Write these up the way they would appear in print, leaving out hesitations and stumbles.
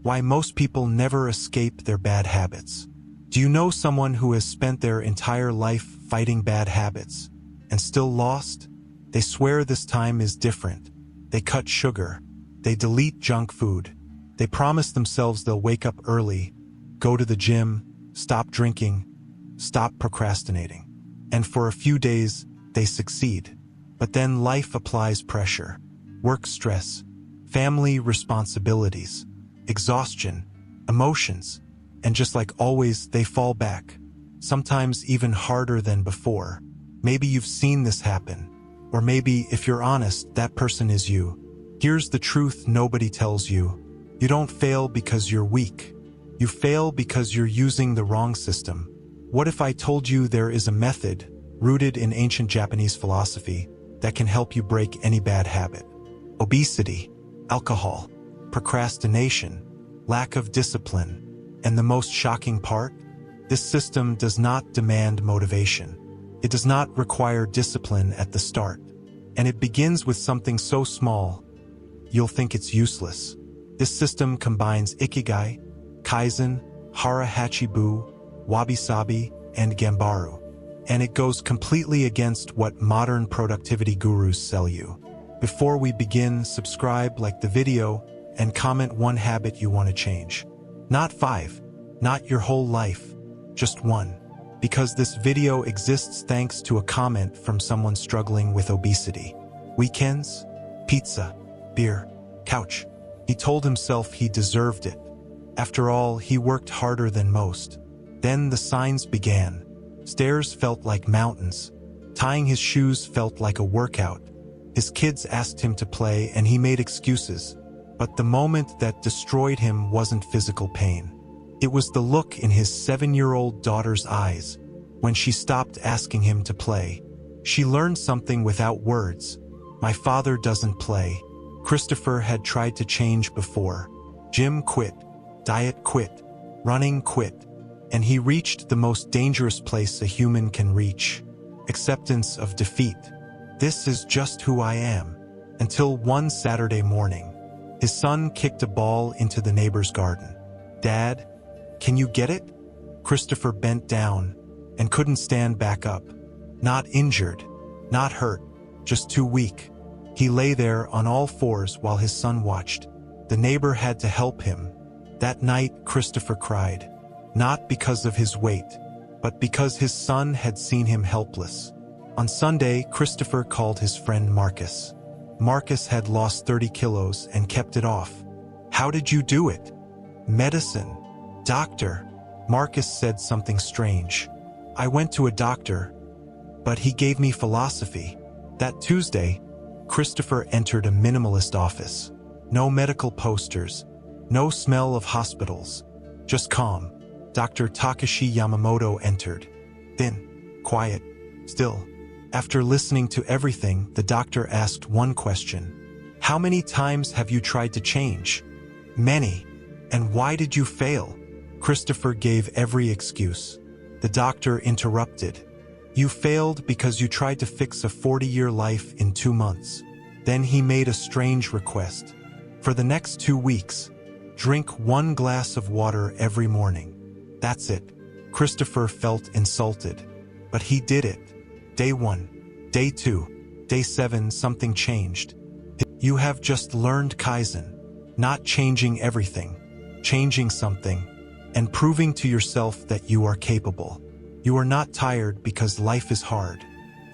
Why most people never escape their bad habits. Do you know someone who has spent their entire life fighting bad habits and still lost? They swear this time is different. They cut sugar. They delete junk food. They promise themselves they'll wake up early, go to the gym, stop drinking, stop procrastinating. And for a few days, they succeed. But then life applies pressure, work stress, family responsibilities, exhaustion, emotions, and just like always, they fall back, sometimes even harder than before. Maybe you've seen this happen, or maybe, if you're honest, that person is you. Here's the truth nobody tells you. You don't fail because you're weak. You fail because you're using the wrong system. What if I told you there is a method, rooted in ancient Japanese philosophy, that can help you break any bad habit? Obesity, alcohol, procrastination, lack of discipline, and the most shocking part? This system does not demand motivation. It does not require discipline at the start. And it begins with something so small, you'll think it's useless. This system combines ikigai, kaizen, hara hachibu, wabi-sabi, and gambaru. And it goes completely against what modern productivity gurus sell you. Before we begin, subscribe, like the video, and comment one habit you want to change. Not 5, not your whole life, just one. Because this video exists thanks to a comment from someone struggling with obesity. Weekends, pizza, beer, couch. He told himself he deserved it. After all, he worked harder than most. Then the signs began. Stairs felt like mountains. Tying his shoes felt like a workout. His kids asked him to play and he made excuses. But the moment that destroyed him wasn't physical pain. It was the look in his 7-year-old daughter's eyes when she stopped asking him to play. She learned something without words. My father doesn't play. Christopher had tried to change before. Gym quit, diet quit, running quit, and he reached the most dangerous place a human can reach. Acceptance of defeat. This is just who I am. Until one Saturday morning, his son kicked a ball into the neighbor's garden. Dad, can you get it? Christopher bent down and couldn't stand back up. Not injured, not hurt, just too weak. He lay there on all fours while his son watched. The neighbor had to help him. That night, Christopher cried, not because of his weight, but because his son had seen him helpless. On Sunday, Christopher called his friend Marcus. Marcus had lost 30 kilos and kept it off. How did you do it? Medicine. Doctor. Marcus said something strange. I went to a doctor, but he gave me philosophy. That Tuesday, Christopher entered a minimalist office. No medical posters, no smell of hospitals, just calm. Dr. Takashi Yamamoto entered. Thin, quiet, still. After listening to everything, the doctor asked one question. How many times have you tried to change? Many. And why did you fail? Christopher gave every excuse. The doctor interrupted. You failed because you tried to fix a 40-year life in 2 months. Then he made a strange request. For the next 2 weeks, drink 1 glass of water every morning. That's it. Christopher felt insulted. But he did it. Day 1, day 2, day 7, something changed. You have just learned Kaizen. Not changing everything, changing something, and proving to yourself that you are capable. You are not tired because life is hard.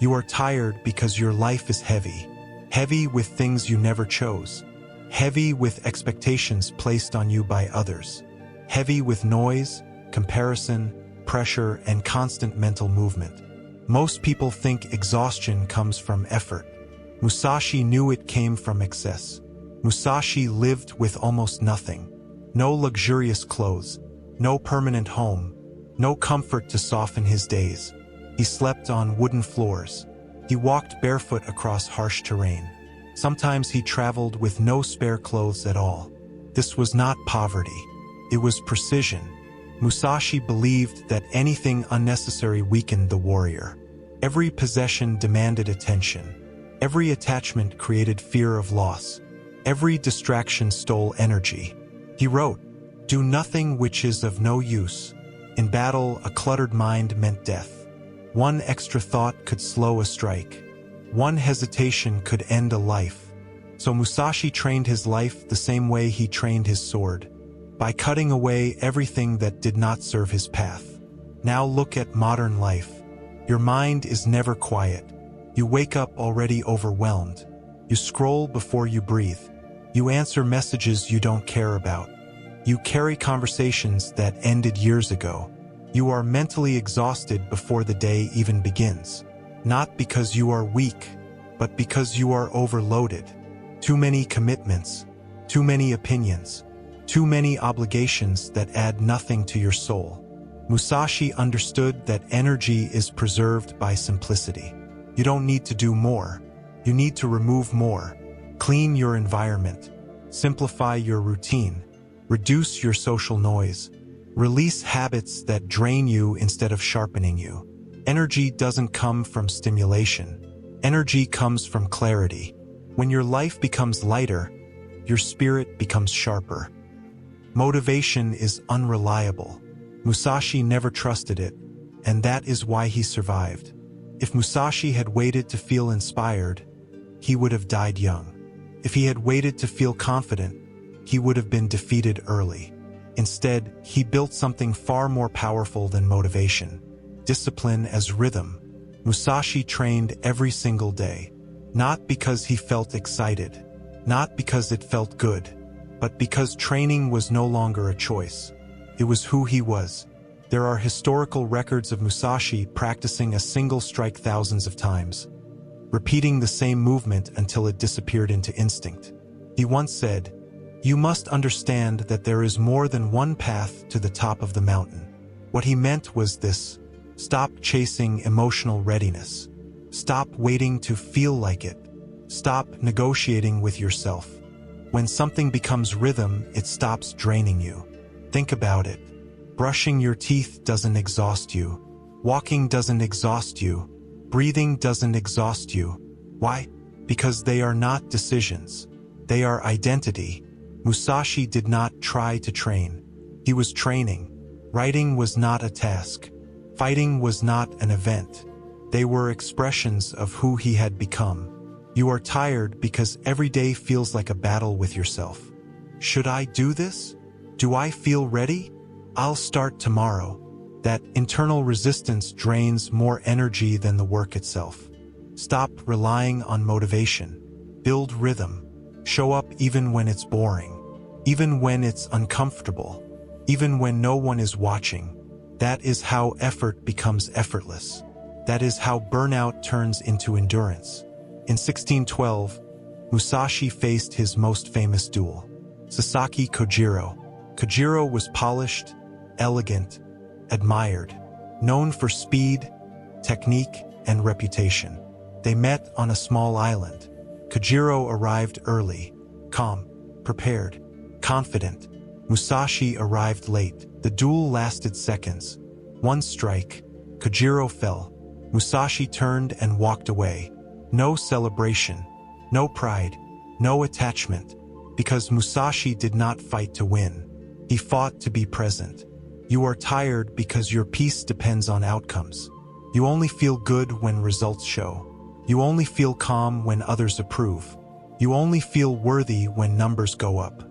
You are tired because your life is heavy. Heavy with things you never chose. Heavy with expectations placed on you by others. Heavy with noise, comparison, pressure, and constant mental movement. Most people think exhaustion comes from effort. Musashi knew it came from excess. Musashi lived with almost nothing. No luxurious clothes, no permanent home, no comfort to soften his days. He slept on wooden floors. He walked barefoot across harsh terrain. Sometimes he traveled with no spare clothes at all. This was not poverty. It was precision. Musashi believed that anything unnecessary weakened the warrior. Every possession demanded attention. Every attachment created fear of loss. Every distraction stole energy. He wrote, Do nothing which is of no use. In battle, a cluttered mind meant death. One extra thought could slow a strike. One hesitation could end a life. So Musashi trained his life the same way he trained his sword, by cutting away everything that did not serve his path. Now look at modern life. Your mind is never quiet. You wake up already overwhelmed. You scroll before you breathe. You answer messages you don't care about. You carry conversations that ended years ago. You are mentally exhausted before the day even begins. Not because you are weak, but because you are overloaded. Too many commitments, too many opinions, too many obligations that add nothing to your soul. Musashi understood that energy is preserved by simplicity. You don't need to do more. You need to remove more. Clean your environment. Simplify your routine. Reduce your social noise. Release habits that drain you instead of sharpening you. Energy doesn't come from stimulation. Energy comes from clarity. When your life becomes lighter, your spirit becomes sharper. Motivation is unreliable. Musashi never trusted it, and that is why he survived. If Musashi had waited to feel inspired, he would have died young. If he had waited to feel confident, he would have been defeated early. Instead, he built something far more powerful than motivation: discipline as rhythm. Musashi trained every single day, not because he felt excited, not because it felt good, but because training was no longer a choice. It was who he was. There are historical records of Musashi practicing a single strike thousands of times, repeating the same movement until it disappeared into instinct. He once said, "You must understand that there is more than one path to the top of the mountain." What he meant was this: stop chasing emotional readiness. Stop waiting to feel like it. Stop negotiating with yourself. When something becomes rhythm, it stops draining you. Think about it. Brushing your teeth doesn't exhaust you. Walking doesn't exhaust you. Breathing doesn't exhaust you. Why? Because they are not decisions. They are identity. Musashi did not try to train. He was training. Writing was not a task. Fighting was not an event. They were expressions of who he had become. You are tired because every day feels like a battle with yourself. Should I do this? Do I feel ready? I'll start tomorrow. That internal resistance drains more energy than the work itself. Stop relying on motivation. Build rhythm. Show up even when it's boring. Even when it's uncomfortable. Even when no one is watching. That is how effort becomes effortless. That is how burnout turns into endurance. In 1612, Musashi faced his most famous duel. Sasaki Kojiro. Kojiro was polished, elegant, admired, known for speed, technique, and reputation. They met on a small island. Kojiro arrived early, calm, prepared, confident. Musashi arrived late. The duel lasted seconds. One strike, Kojiro fell. Musashi turned and walked away. No celebration, no pride, no attachment, because Musashi did not fight to win. He fought to be present. You are tired because your peace depends on outcomes. You only feel good when results show. You only feel calm when others approve. You only feel worthy when numbers go up.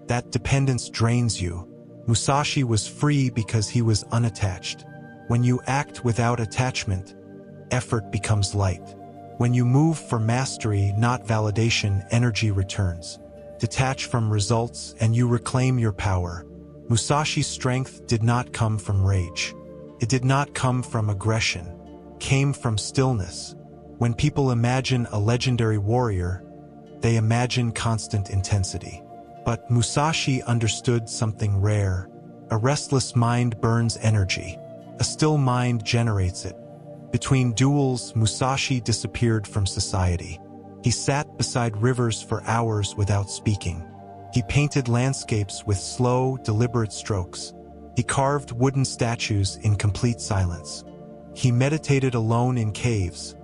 That dependence drains you. Musashi was free because he was unattached. When you act without attachment, effort becomes light. When you move for mastery, not validation, energy returns. Detach from results and you reclaim your power. Musashi's strength did not come from rage. It did not come from aggression. It came from stillness. When people imagine a legendary warrior, they imagine constant intensity. But Musashi understood something rare. A restless mind burns energy. A still mind generates it. Between duels, Musashi disappeared from society. He sat beside rivers for hours without speaking. He painted landscapes with slow, deliberate strokes. He carved wooden statues in complete silence. He meditated alone in caves,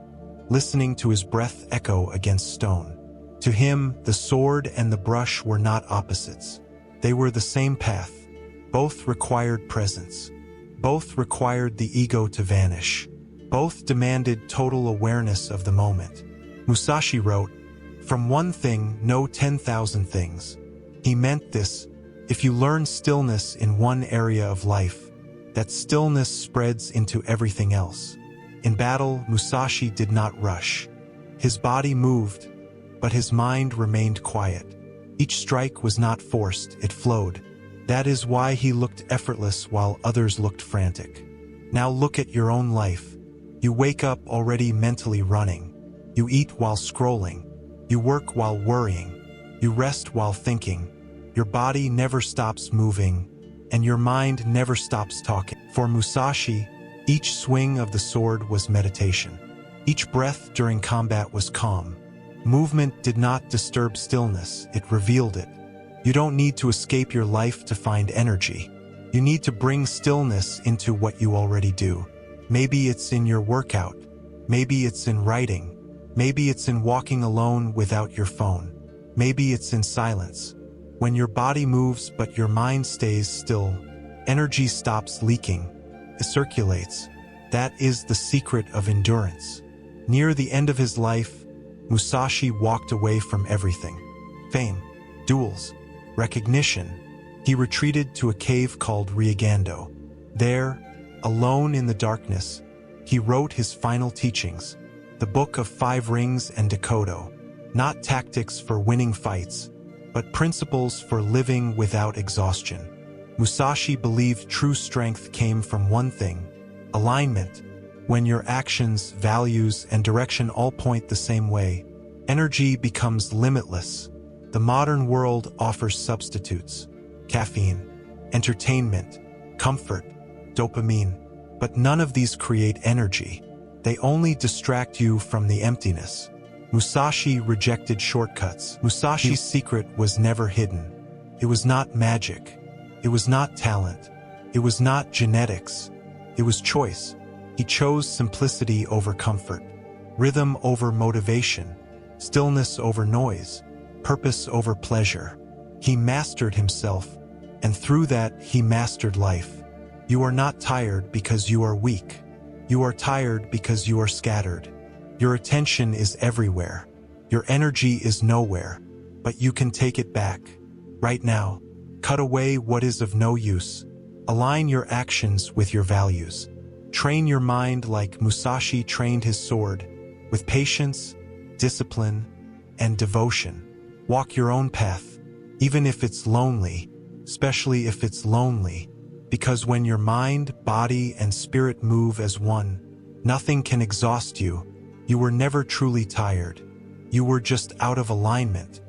listening to his breath echo against stone. To him, the sword and the brush were not opposites. They were the same path, Both required presence. Both required the ego to vanish. Both demanded total awareness of the moment. Musashi wrote, "From one thing, know 10,000 things." He meant this: if you learn stillness in one area of life, that stillness spreads into everything else. In battle, Musashi did not rush. His body moved, but his mind remained quiet. Each strike was not forced, it flowed. That is why he looked effortless while others looked frantic. Now look at your own life. You wake up already mentally running. You eat while scrolling. You work while worrying. You rest while thinking. Your body never stops moving, and your mind never stops talking. For Musashi, each swing of the sword was meditation. Each breath during combat was calm. Movement did not disturb stillness, it revealed it. You don't need to escape your life to find energy. You need to bring stillness into what you already do. Maybe it's in your workout. Maybe it's in writing. Maybe it's in walking alone without your phone. Maybe it's in silence. When your body moves but your mind stays still, energy stops leaking. It circulates. That is the secret of endurance. Near the end of his life, Musashi walked away from everything. Fame, duels, recognition. He retreated to a cave called Ryagando. There, alone in the darkness, he wrote his final teachings, the Book of 5 Rings and Dakodo, not tactics for winning fights, but principles for living without exhaustion. Musashi believed true strength came from one thing: alignment. When your actions, values, and direction all point the same way, energy becomes limitless. The modern world offers substitutes: caffeine, entertainment, comfort, dopamine. But none of these create energy. They only distract you from the emptiness. Musashi rejected shortcuts. Musashi's secret was never hidden. It was not magic. It was not talent. It was not genetics. It was choice. He chose simplicity over comfort, rhythm over motivation, stillness over noise, purpose over pleasure. He mastered himself, and through that he mastered life. You are not tired because you are weak. You are tired because you are scattered. Your attention is everywhere. Your energy is nowhere, but you can take it back. Right now, cut away what is of no use. Align your actions with your values. Train your mind like Musashi trained his sword, with patience, discipline, and devotion. Walk your own path, even if it's lonely, especially if it's lonely, because when your mind, body, and spirit move as one, nothing can exhaust you. You were never truly tired. You were just out of alignment.